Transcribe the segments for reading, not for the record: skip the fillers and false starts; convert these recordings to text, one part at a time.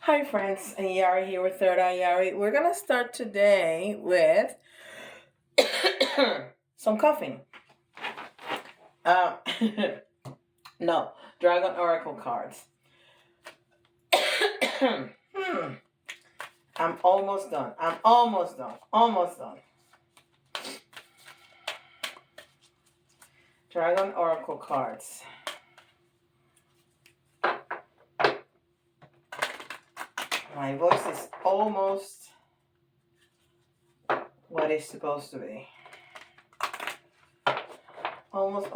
Hi friends, and Yari here with Third Eye Yari. We're gonna start today with some coughing. Um, no, Dragon Oracle cards. I'm almost done. Almost done. Dragon Oracle cards. My voice is almost what it's supposed to be. Almost.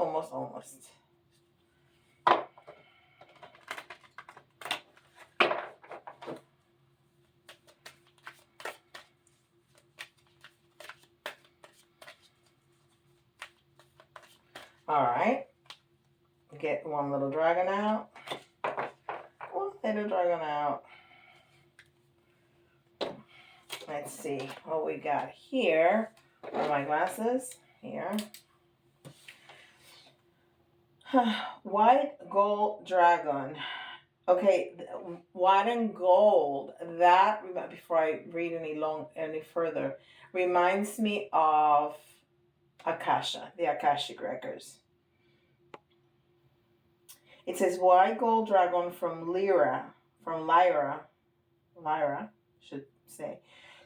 Alright. Get one little dragon out. Let's see what we got here. Where are my glasses? Here. White gold dragon. Okay, white and gold. That, before I read any further, reminds me of Akasha, the Akashic records. It says white gold dragon from Lyra, should say,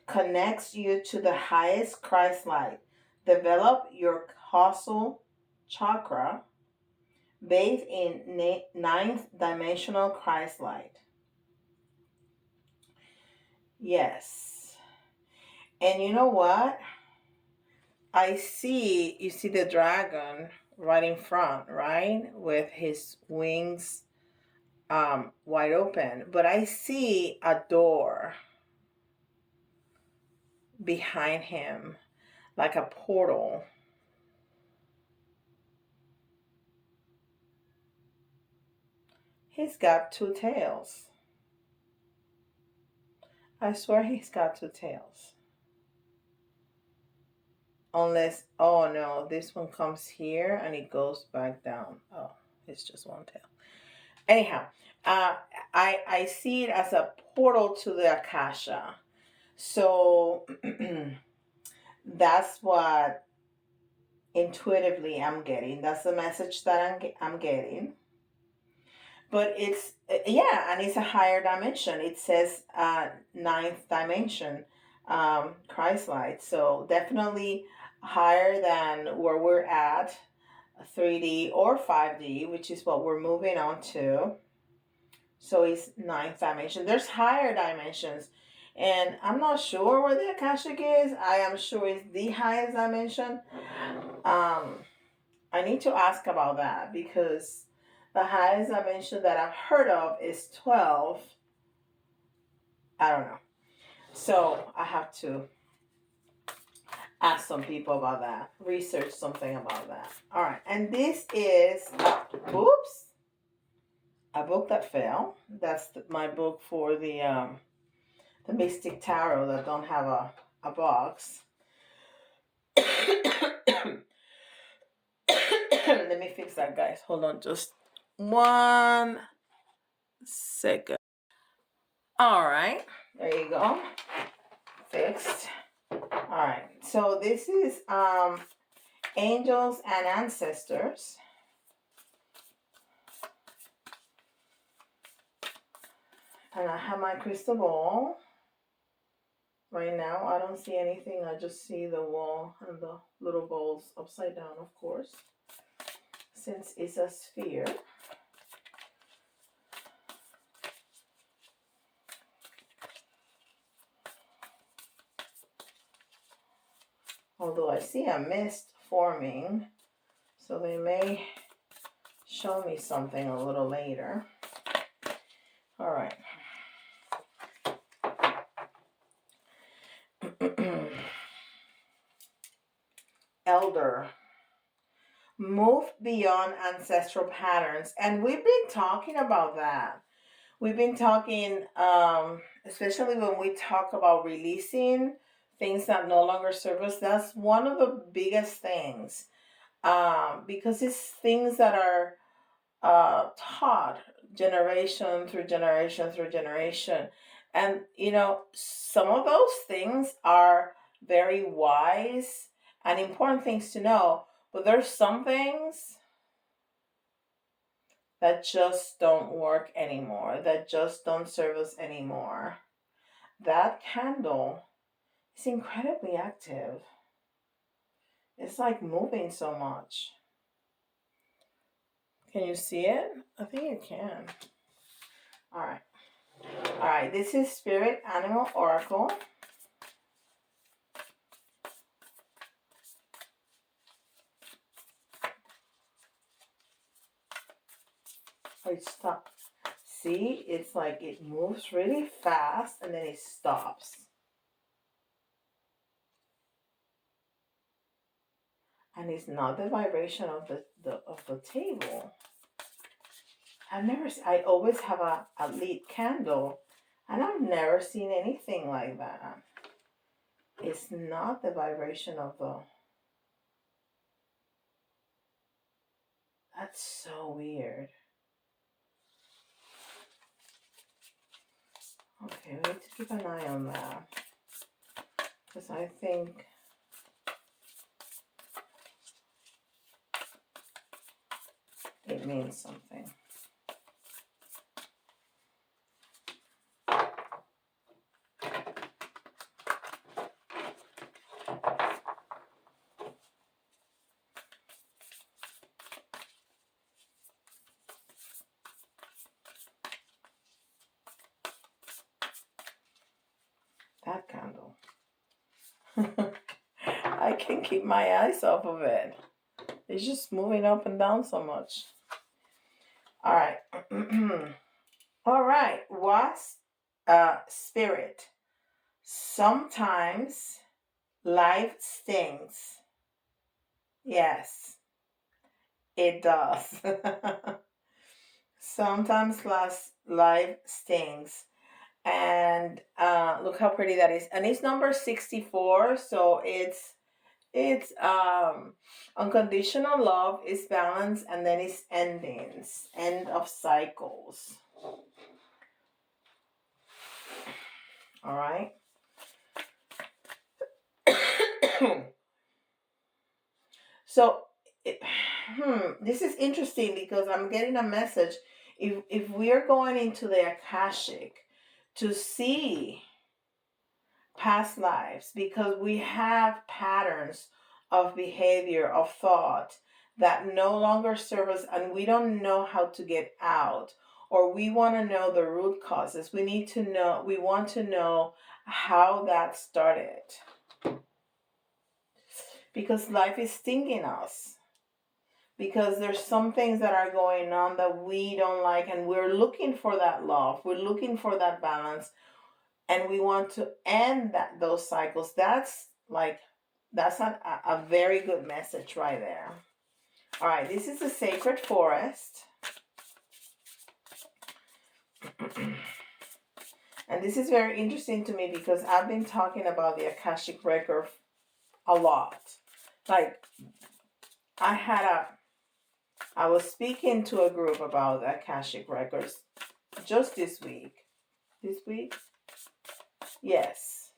connects you to the highest Christ light. Develop your causal chakra bathed in ninth dimensional Christ light. Yes. And you know what? You see the dragon right in front, right? With his wings wide open. But I see a door behind him, like a portal. He's got two tails. I swear he's got two tails. Unless, oh no, this one comes here and it goes back down. Oh, it's just one tail. Anyhow, I see it as a portal to the Akasha. So that's what intuitively I'm getting. That's the message that I'm getting. But it's, yeah, and it's a higher dimension. It says ninth dimension, Christ light. So definitely higher than where we're at, 3D or 5D, which is what we're moving on to. So it's ninth dimension. There's higher dimensions. And I'm not sure where the Akashic is. I am sure it's the highest dimension. I need to ask about that because the highest dimension that I've heard of is 12. I don't know. So I have to ask some people about that. Research something about that. All right. And this is, a book that fell. That's my book for the Mystic Tarot that don't have a box. Let me fix that, guys. Hold on just 1 second. All right, there you go. Fixed. All right, so this is Angels and Ancestors. And I have my crystal ball. Right now, I don't see anything. I just see the wall and the little balls upside down, of course, since it's a sphere. Although I see a mist forming, so they may show me something a little later. All right. Elder. Move beyond ancestral patterns. And we've been talking about that. We've been talking, especially when we talk about releasing things that no longer serve us. That's one of the biggest things, because it's things that are taught generation through generation through generation. And, some of those things are very wise and important things to know, but there's some things that just don't work anymore, that just don't serve us anymore. That candle is incredibly active. It's like moving so much. Can you see it? I think you can. All right. All right. This is Spirit Animal Oracle. Oh, it stopped. See, it's like it moves really fast and then it stops. And it's not the vibration of the table. I always have a lit candle, and I've never seen anything like that. It's not the vibration of the. That's so weird. Okay, we need to keep an eye on that, because I think it means something. That candle. I can't keep my eyes off of it. It's just moving up and down so much. All right. All right. Wasp spirit. Sometimes life stings. Yes, it does. Sometimes life stings. And look how pretty that is. And it's number 64, so it's unconditional love is balance, and then it's endings, end of cycles. All right. So this is interesting because I'm getting a message. If we're going into the Akashic to see past lives, because we have patterns of behavior, of thought that no longer serve us, and we don't know how to get out, or we want to know the root causes. We want to know how that started, because life is stinging us, because there's some things that are going on that we don't like, and we're looking for that love, we're looking for that balance, and we want to end those cycles. That's a very good message right there. All right, this is the sacred forest. And this is very interesting to me because I've been talking about the Akashic record a lot. Like, I was speaking to a group about the Akashic records just this week. This week? Yes,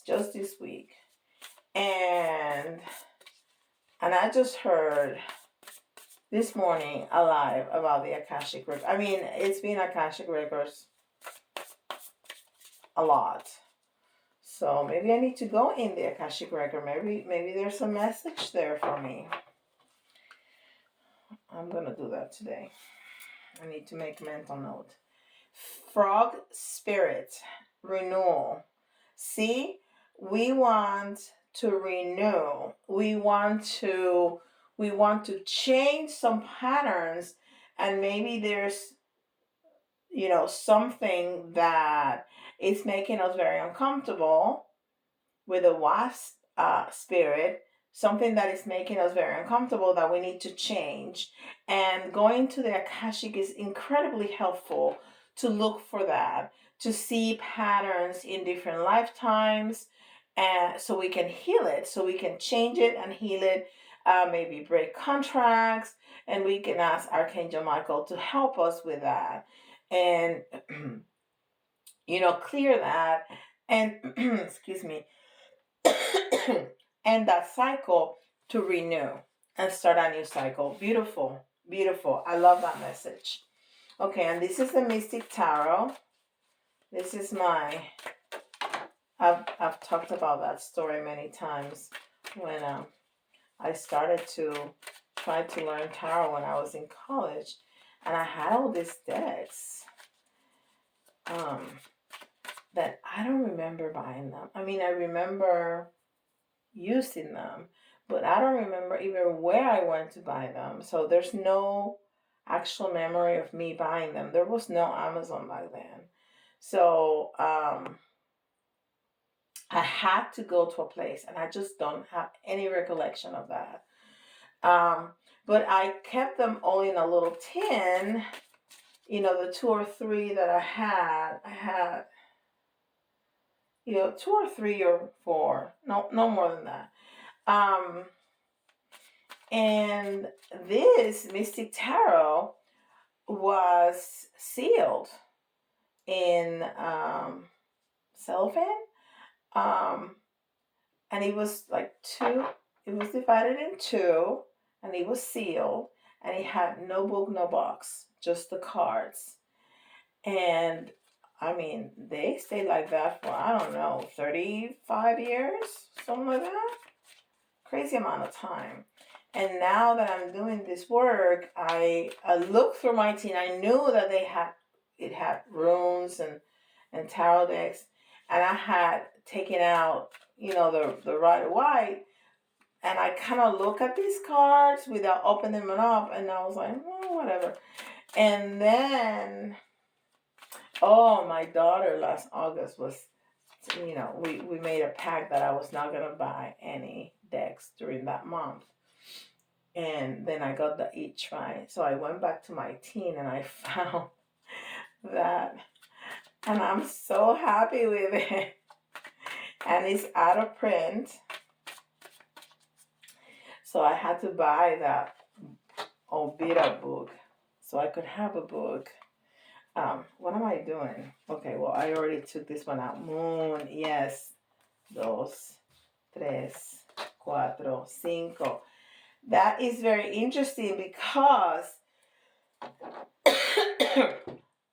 just this week. And I just heard this morning alive about the Akashic record. I mean, it's been Akashic records a lot. So maybe I need to go in the Akashic record. Maybe there's a message there for me. I'm gonna do that today. I need to make a mental note. Frog spirit renewal. See, we want to renew. We want to change some patterns, and maybe there's something that is making us very uncomfortable with a wasp spirit, something that is making us very uncomfortable that we need to change. And going to the Akashic is incredibly helpful to look for that, to see patterns in different lifetimes, and so we can heal it, so we can change it and heal it, maybe break contracts, and we can ask Archangel Michael to help us with that, and clear that, and excuse me, and that cycle to renew and start a new cycle. Beautiful, beautiful. I love that message. Okay, and this is the Mystic Tarot. This is I've talked about that story many times when I started to try to learn tarot when I was in college, and I had all these decks that I don't remember buying them. I mean, I remember using them, but I don't remember even where I went to buy them. So there's no actual memory of me buying them. There was no Amazon back then. So I had to go to a place, and I just don't have any recollection of that. But I kept them all in a little tin. The 2 or 3 that I had, 2 or 3 or 4, no more than that. And this Mystic Tarot was sealed in cellophane. And it was like 2, it was divided in 2, and it was sealed, and it had no book, no box, just the cards. And I mean, they stayed like that for, I don't know, 35 years, something like that. Crazy amount of time. And now that I'm doing this work, I looked through my tin. I knew that it had runes and tarot decks, and I had taken out, the Rider White, and I kind of look at these cards without opening them up, and I was like, whatever. And then, my daughter last August was, we made a pact that I was not going to buy any decks during that month. And then I got the each right. So I went back to my tin, and I found that. And I'm so happy with it. And it's out of print. So I had to buy that Obita book so I could have a book. What am I doing? Okay, well, I already took this one out. Moon, yes. 2, 3, 4, 5. That is very interesting because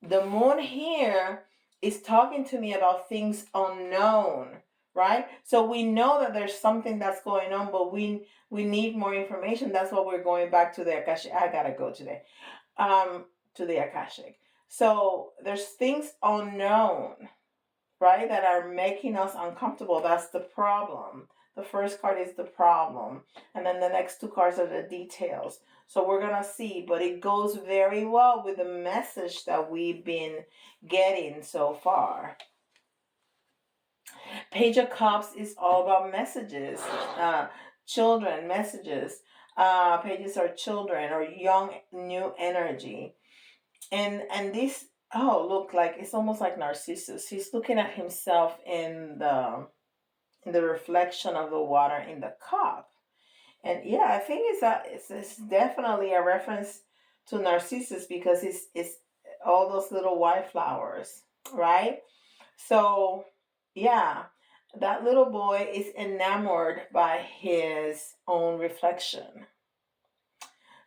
the moon here is talking to me about things unknown, right? So we know that there's something that's going on, but we need more information. That's why we're going back to the Akashic. I gotta go today, to the Akashic. So there's things unknown, right, that are making us uncomfortable. That's the problem. The first card is the problem, and then the next 2 cards are the details. So we're going to see, but it goes very well with the message that we've been getting so far. Page of Cups is all about messages, children, messages. Pages are children or young, new energy. And this, look, like it's almost like Narcissus. He's looking at himself in the reflection of the water in the cup. And yeah, I think it's definitely a reference to Narcissus because it's all those little white flowers, right? So yeah, that little boy is enamored by his own reflection,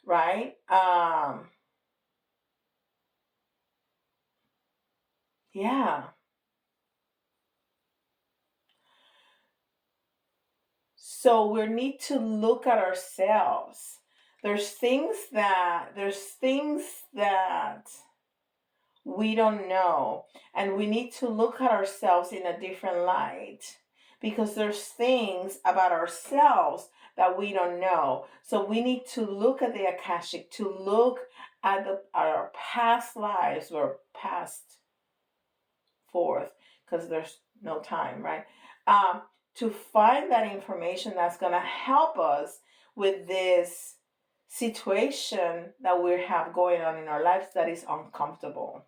right? Yeah. So we need to look at ourselves. There's things that we don't know, and we need to look at ourselves in a different light because there's things about ourselves that we don't know. So we need to look at the Akashic, to look at our past lives or past forth, because there's no time, right? To find that information that's going to help us with this situation that we have going on in our lives that is uncomfortable.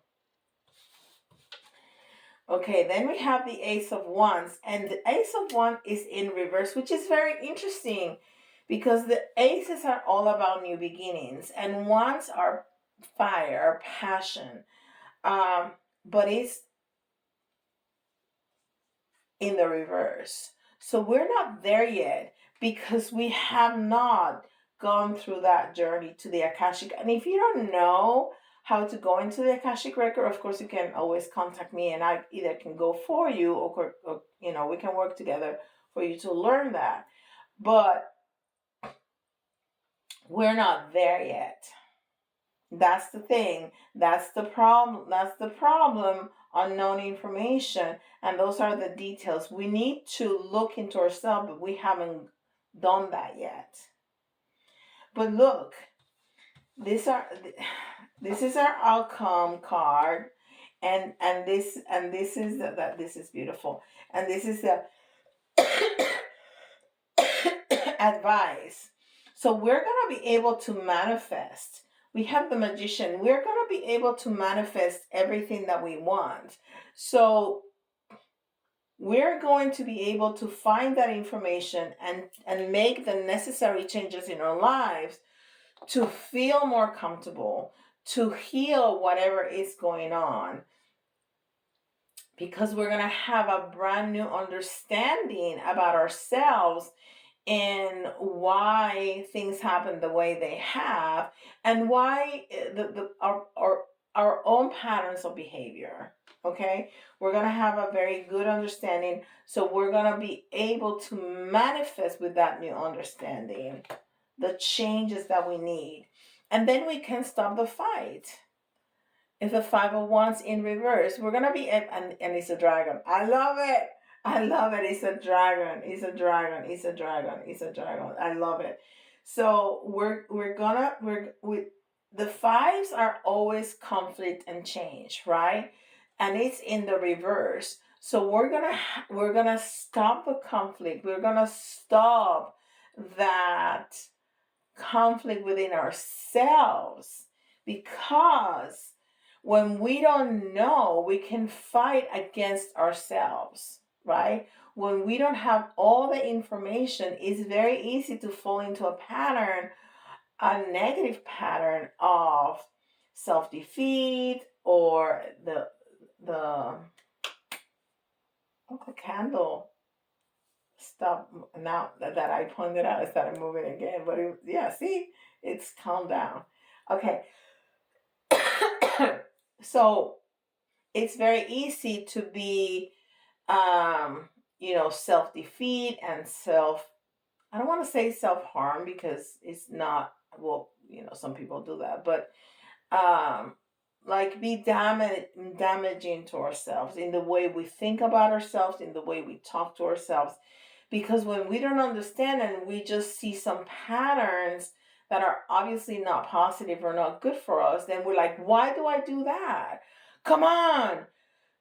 Okay, then we have the Ace of Wands, and the Ace of Wands is in reverse, which is very interesting because the aces are all about new beginnings, and wands are fire, our passion. Um, but it's in the reverse. So we're not there yet because we have not gone through that journey to the Akashic. And if you don't know how to go into the Akashic record, of course, you can always contact me and I either can go for you or we can work together for you to learn that. But we're not there yet. That's the thing. That's the problem. That's the problem. Unknown information. And those are the details. We need to look into ourselves, but we haven't done that yet. But look, this is our outcome card. And this is that this is beautiful. And this is the advice. So we're going to be able to manifest. We have the magician. We're going to be able to manifest everything that we want. So we're going to be able to find that information and make the necessary changes in our lives to feel more comfortable, to heal whatever is going on. Because we're going to have a brand new understanding about ourselves and why things happen the way they have, and why our own patterns of behavior. Okay, we're going to have a very good understanding, so we're going to be able to manifest with that new understanding the changes that we need, and then we can stop the fight. It's a 501s in reverse. We're gonna be and it's a dragon. I love it. I love it. It's a dragon. It's a dragon. It's a dragon. It's a dragon. I love it. So we the fives are always conflict and change, right? And it's in the reverse. So we're gonna stop the conflict. We're gonna stop that conflict within ourselves, because when we don't know, we can fight against ourselves, right? When we don't have all the information, it's very easy to fall into a pattern, a negative pattern of self-defeat, or the candle stop now that I pointed out. It started moving again, but see, it's calmed down. Okay. So it's very easy to be self-defeat and I don't want to say self-harm, because it's not, well, some people do that, but like be damaging to ourselves in the way we think about ourselves, in the way we talk to ourselves. Because when we don't understand and we just see some patterns that are obviously not positive or not good for us, then we're like, why do I do that? Come on,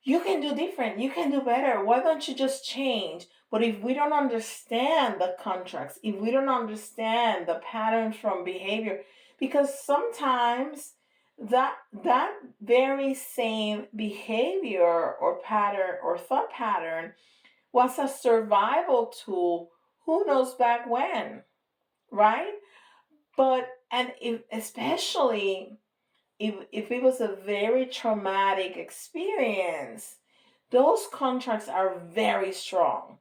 you can do different, you can do better. Why don't you just change? But if we don't understand the contracts, if we don't understand the patterns from behavior, because sometimes that very same behavior or pattern or thought pattern was a survival tool, who knows back when, right? But and especially if it was a very traumatic experience, those contracts are very strong,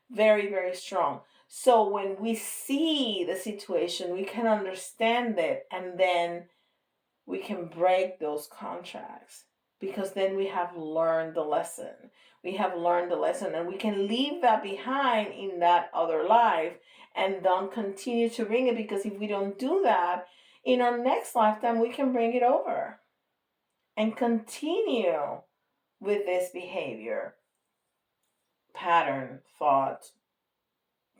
very, very strong. So when we see the situation, we can understand it, and then we can break those contracts, because then we have learned the lesson. We have learned the lesson, and we can leave that behind in that other life and don't continue to bring it, because if we don't do that, in our next lifetime, we can bring it over and continue with this behavior, pattern, thought,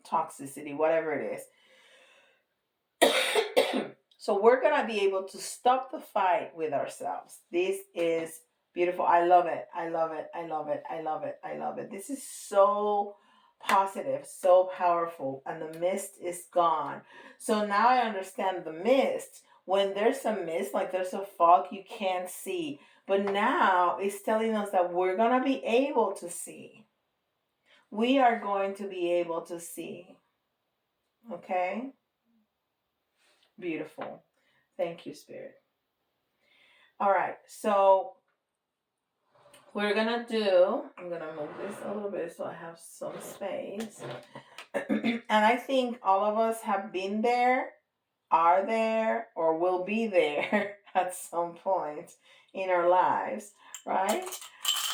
toxicity, whatever it is. So we're going to be able to stop the fight with ourselves. This is beautiful. I love it. I love it. I love it. I love it. I love it. This is so positive, so powerful. And the mist is gone. So now I understand the mist. When there's a mist, like there's a fog, you can't see. But now it's telling us that we're going to be able to see. We are going to be able to see. Okay? Beautiful. Thank you, Spirit. All right. So I'm gonna move this a little bit so I have some space. And I think all of us have been there, are there, or will be there at some point in our lives, right?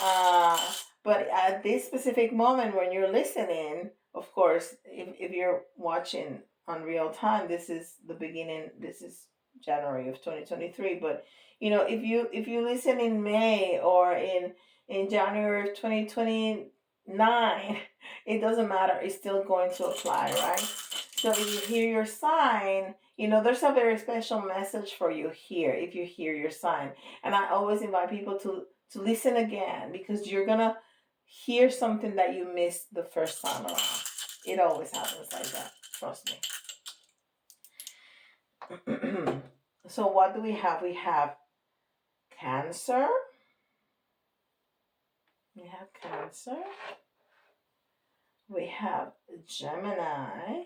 Uh, but at this specific moment when you're listening, of course, if you're watching on real time, this is the beginning, this is January of 2023. But if you listen in May or in January of 2029, it doesn't matter. It's still going to apply, right? So if you hear your sign, there's a very special message for you here if you hear your sign. And I always invite people to listen again because you're gonna hear something that you missed the first time around. It always happens like that. Trust me. So what do we have? We have Cancer. We have Cancer. We have Gemini.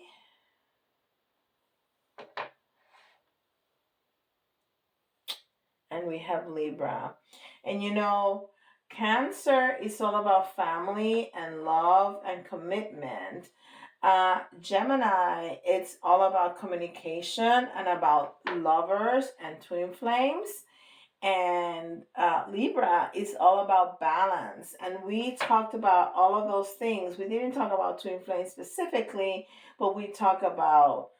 And we have Libra. And Cancer is all about family and love and commitment. Gemini, it's all about communication and about lovers and twin flames. And Libra is all about balance. And we talked about all of those things. We didn't talk about twin flames specifically, but we talk about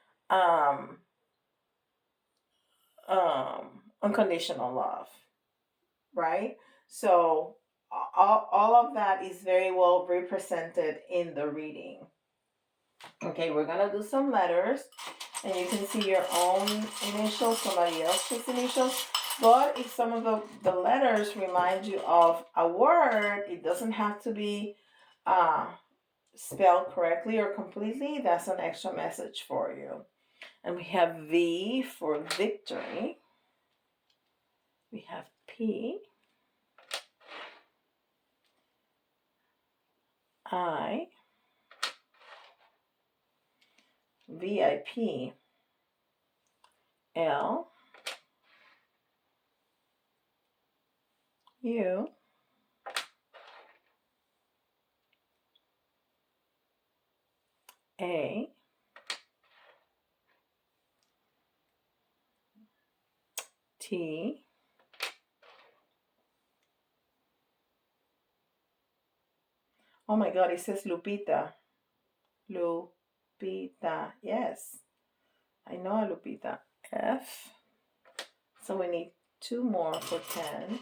unconditional love, right? So all of that is very well represented in the reading. Okay, we're gonna do some letters, and you can see your own initials, somebody else's initials. But if some of the letters remind you of a word, it doesn't have to be spelled correctly or completely. That's an extra message for you. And we have V for victory. We have P, I, VIP, L, U, A, T, oh my God, it says Lupita. Lupita, yes. I know a Lupita. F. So we need two more for 10.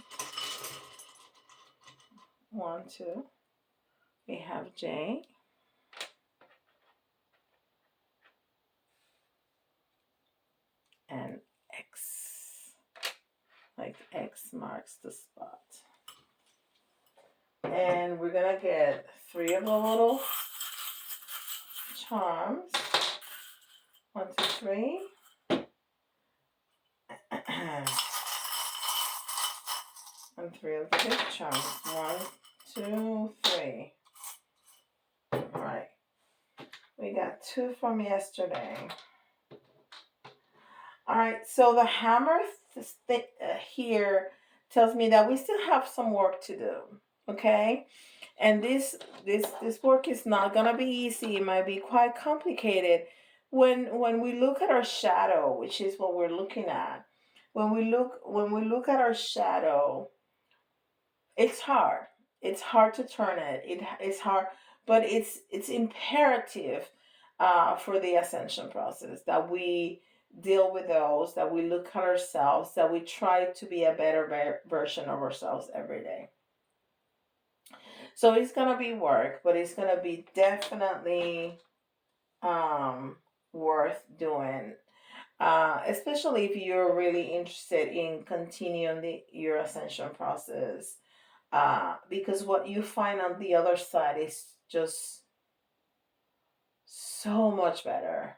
1, 2. We have J. And X. Like X marks the spot. And we're going to get 3 of the little charms. 1, 2, 3. And 3 of the big charms. 1, 2, 3. All right. We got 2 from yesterday. All right. So the hammer here tells me that we still have some work to do. Okay. And this work is not gonna be easy. It might be quite complicated. When we look at our shadow, which is what we're looking at, when we look at our shadow, it's hard. It's hard to turn it. It's hard, but it's imperative for the ascension process that we deal with those, that we look at ourselves, that we try to be a better version of ourselves every day. So it's gonna be work, but it's gonna be definitely worth doing. Especially if you're really interested in continuing your ascension process. Because what you find on the other side is just so much better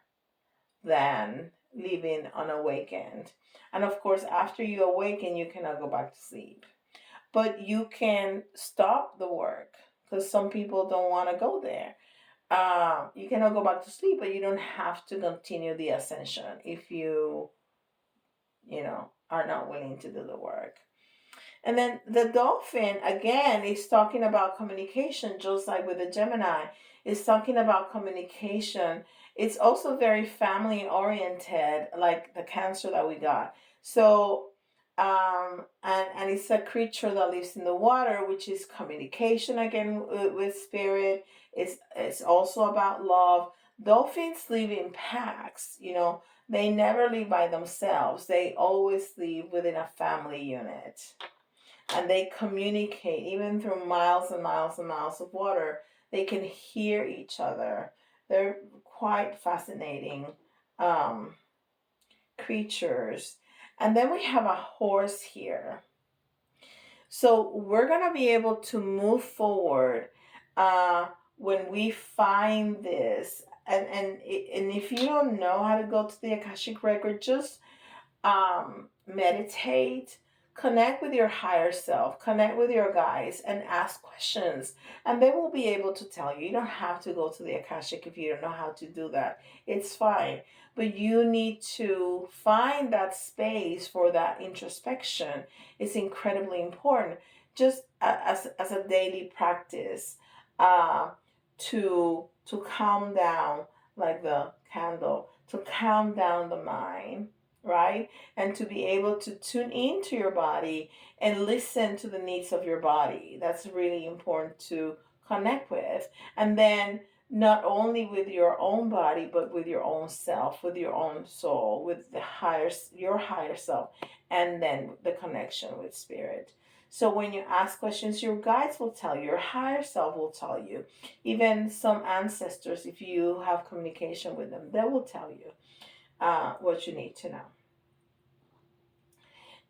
than living unawakened. And of course, after you awaken, you cannot go back to sleep. But you can stop the work because some people don't want to go there. You cannot go back to sleep, but you don't have to continue the ascension if you are not willing to do the work. And then the dolphin, again, is talking about communication, just like with the Gemini, is talking about communication. It's also very family oriented, like the Cancer that we got. So, and it's a creature that lives in the water, which is communication again with spirit. It's also about love. Dolphins live in packs, they never live by themselves. They always live within a family unit, and they communicate even through miles and miles and miles of water. They can hear each other. They're quite fascinating um, creatures. And then we have a horse here. So we're going to be able to move forward uh, when we find this. And if you don't know how to go to the Akashic Record, just meditate, connect with your higher self, connect with your guides, and ask questions. And they will be able to tell you. You don't have to go to the Akashic if you don't know how to do that. It's fine. But you need to find that space for that introspection. It's incredibly important. Just as a daily practice, uh, to calm down, like the candle, to calm down the mind, right? And to be able to tune into your body and listen to the needs of your body. That's really important to connect with. And then not only with your own body, but with your own self, with your own soul, with your higher self, and then the connection with spirit. So when you ask questions, your guides will tell you, your higher self will tell you. Even some ancestors, if you have communication with them, they will tell you what you need to know.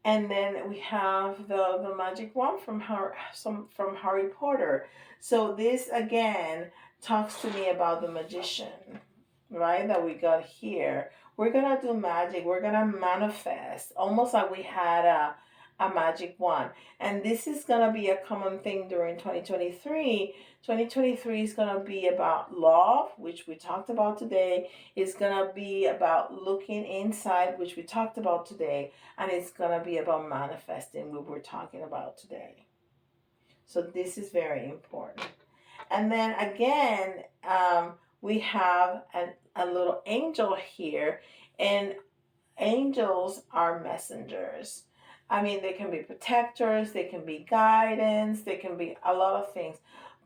And then we have the magic wand from Harry Potter. So this again talks to me about the magician, right? That we got here. We're gonna do magic. We're gonna manifest, almost like we had a magic wand. And this is gonna be a common thing during 2023. 2023 is gonna be about love, which we talked about today. It's gonna be about looking inside, which we talked about today, and it's gonna be about manifesting, what we're talking about today. So this is very important. And then again, we have a little angel here, and angels are messengers. I mean, they can be protectors, they can be guidance, they can be a lot of things,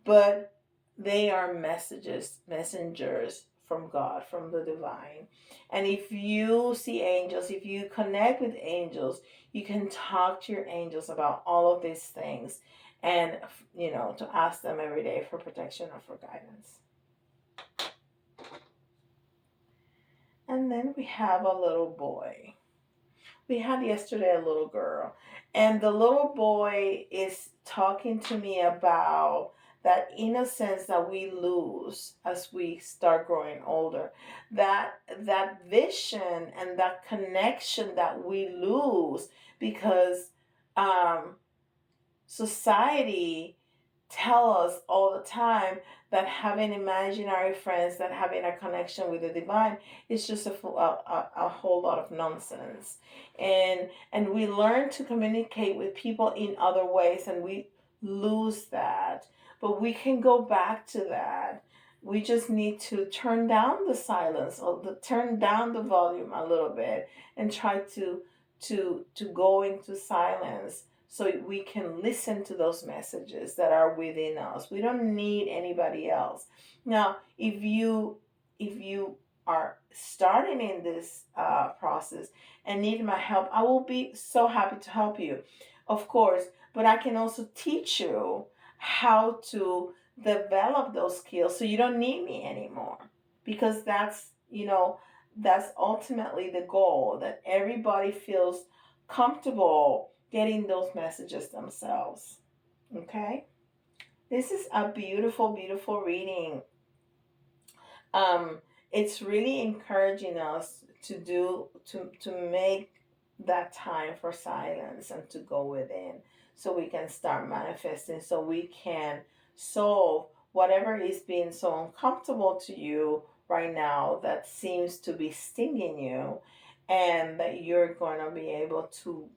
but they are messengers from God, from the divine. And if you see angels, if you connect with angels, you can talk to your angels about all of these things, and to ask them every day for protection or for guidance. And then we have a little boy. We had yesterday a little girl, and the little boy is talking to me about that innocence that we lose as we start growing older, that vision and that connection that we lose because society tell us all the time that having imaginary friends, that having a connection with the divine is just a whole lot of nonsense. And we learn to communicate with people in other ways, and we lose that. But we can go back to that. We just need to turn down the silence, or turn down the volume a little bit, and try to go into silence, so we can listen to those messages that are within us. We don't need anybody else. Now, if you are starting in this process and need my help, I will be so happy to help you, of course. But I can also teach you how to develop those skills so you don't need me anymore, because that's ultimately the goal, that everybody feels comfortable getting those messages themselves. Okay? This is a beautiful, beautiful reading. Um, it's really encouraging us to make that time for silence and to go within, so we can start manifesting, so we can solve whatever is being so uncomfortable to you right now that seems to be stinging you, and that you're going to be able to,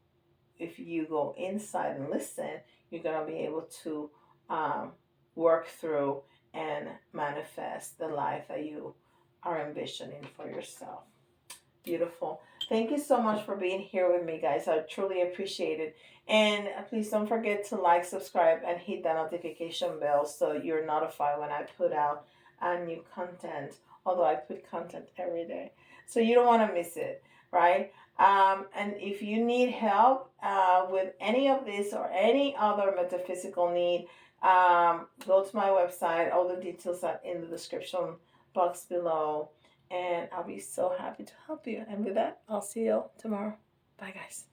if you go inside and listen, you're going to be able to um, work through and manifest the life that you are envisioning for yourself. Beautiful. Thank you so much for being here with me, guys. I truly appreciate it. And please don't forget to like, subscribe, and hit that notification bell so you're notified when I put out new content. Although I put content every day, so you don't want to miss it, right? And if you need help with any of this or any other metaphysical need, go to my website. All the details are in the description box below, and I'll be so happy to help you. And with that, I'll see you tomorrow. Bye, guys.